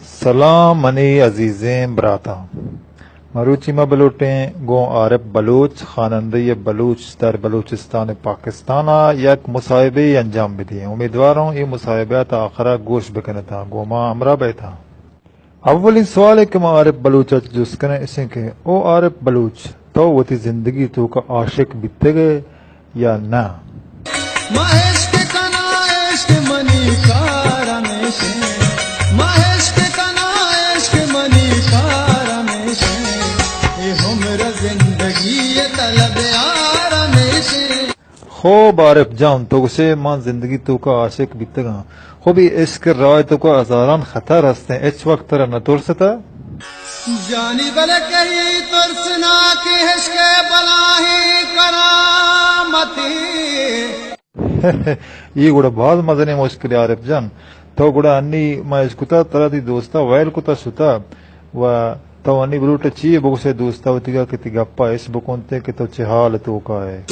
سلام منی عزیزیں براتا مروچی ما بلوٹیں گو عارف بلوچ خوانندہ بلوچ در بلوچستان پاکستانا یک مصاحبے انجام بدیے امیدواروں یہ مصاحبات آخرہ گوش بکنتا گو ما امرا بیٹھا اولین سوال ہے کہ ما عارف بلوچ جس کنے اسے کہ او عارف بلوچ تو وہ تی زندگی تو کا عاشق بیتے گئے یا نہ خوب عارف جان تو اسے ماں زندگی تو کا عاشق بیتے گا خوبی عشق رائے تو کا ہزاران خطر ہستے ہیں اچ وقت ترہ نہ ترستا جانی بلے کہی ترسنا کی عشق بلاہی کرامتی یہ گوڑا بہت مزنے مشکل عارف جان تو گوڑا انی ما عشقتا ترہ دی دوستا ویل کتا شتا و تو انی بلوٹا چیئے بگو سے دوستا ہوتی گا کتی گپا اس بکونتے کہ تو چھ حال تو کا ہے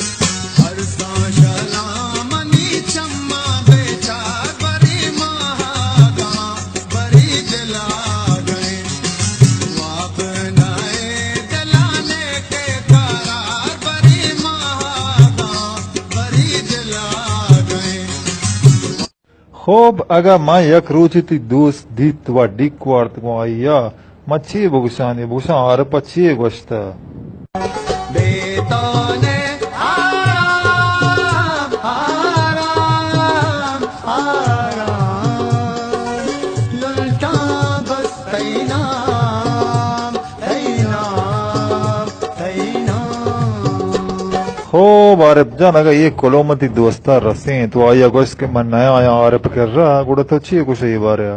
خوب اگا ما یک روچی تی دوست دیت و ڈیک وارت کو آئیا ما چی بگوشانی بگوشان عارپا چی گوشتا بیتانے آرام آرام آرام للٹا بس تینام تینام تینام خوب عارف جان اگا یہ کلومتی دوستا رسیں تو آئیا گوشت کہ من نیا آیا عارف کر رہا گوڑا تو چی کچھ یہ باریا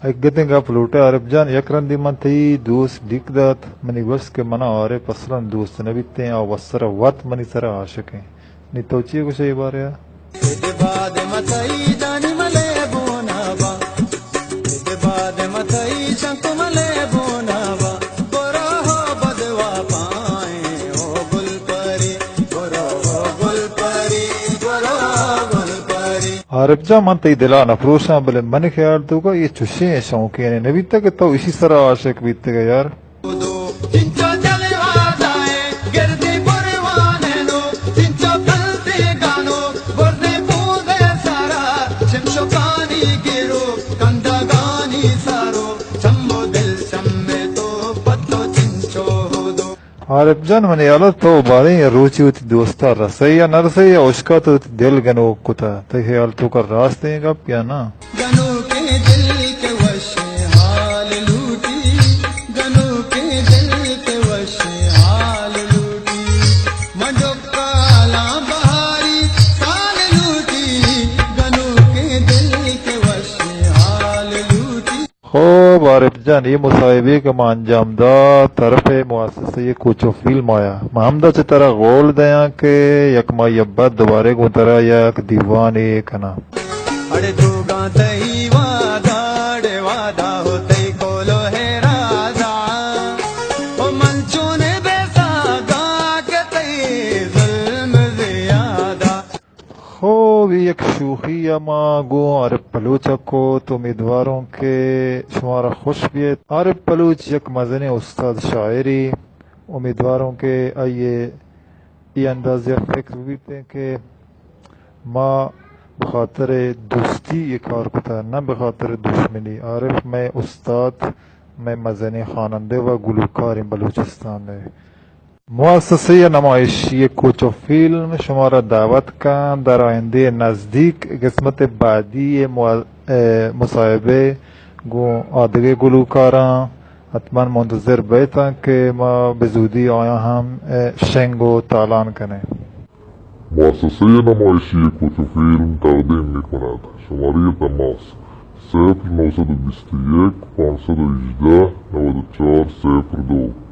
اگتیں گا پلوٹا عارف جان یک رندی من تی دوست ڈیک دات منی گوشت کہ منا عارف اصلا دوست نبیتے ہیں وصر وط منی سر عاشق ہیں نی تو چی کچھ یہ باریا بعد متئی جانی ملے بونا با بعد متئی چنک ملے بونا با برا ہو بدوا پائیں او گل پری برا ہو گل پری برا گل پری عارف جان من تی دلا نفروشاں بلے من خیال تو کا یہ چوشیں شوقی ہیں نبی تک تو اسی سر عاشق بیتے گا یار چنچو چلے آجائے گردی پروانے نو چنچو پلتے گانو برنے پودے سارا چمشو پانی گرو کندگانی سارو چمو دل چمے تو پتو چنچو ہو دو عارف جان من یالا تو باریں روچی ہوتی دوستا رسے یا نہ رسے یا عشقا تو دل گنو کتا تو خیال تو کا راستے گا یا نا گنو کے دل کے وش حال لوٹی گنو کے دل کے وش حال لوٹی منجو کالا بہاری سال لوٹی گنو کے دل کے وش حال لوٹی خوب عارف جان یہ مصاحبے کا ما انجام دا طرف مؤسسہ یہ کوچو فلم آیا محمدہ چھ طرح غول دیاں کہ یک ما یبت دوبارے کو طرح یک دیوانے کنا اڑے تو گا تئی وعدہ ڈے وعدہ ہو تئی کولو ہے راجا او منچونے بے ساگا کہ تئی ظلم زیادہ خوب یک شوخی ما گو عارف بلوچ کو تو امیدواروں کے شمارا خوش بیت عارف بلوچ یک مزن استاد شاعری امیدواروں کے آئیے یہ اندازہ فکر بیتے کہ ما بخاطر دوستی یہ کار کتا نہ بخاطر دشمنی عارف میں استاد میں مزن خوانندے و گلوکار بلوچستان ہے مؤسسہ نمائشی کوچو فلم شمارا دعوت کا در آئندے نزدیک قسمت بعدی مصاحبے گو آدھگے گلوکاراں حتماً منتظر بیتا کہ ما بزودی آیا ہم شنگو تالان کنے مؤسسه نمایشی کوچو فیلم تقدیم میکند شماره تماس 0921 518 94 02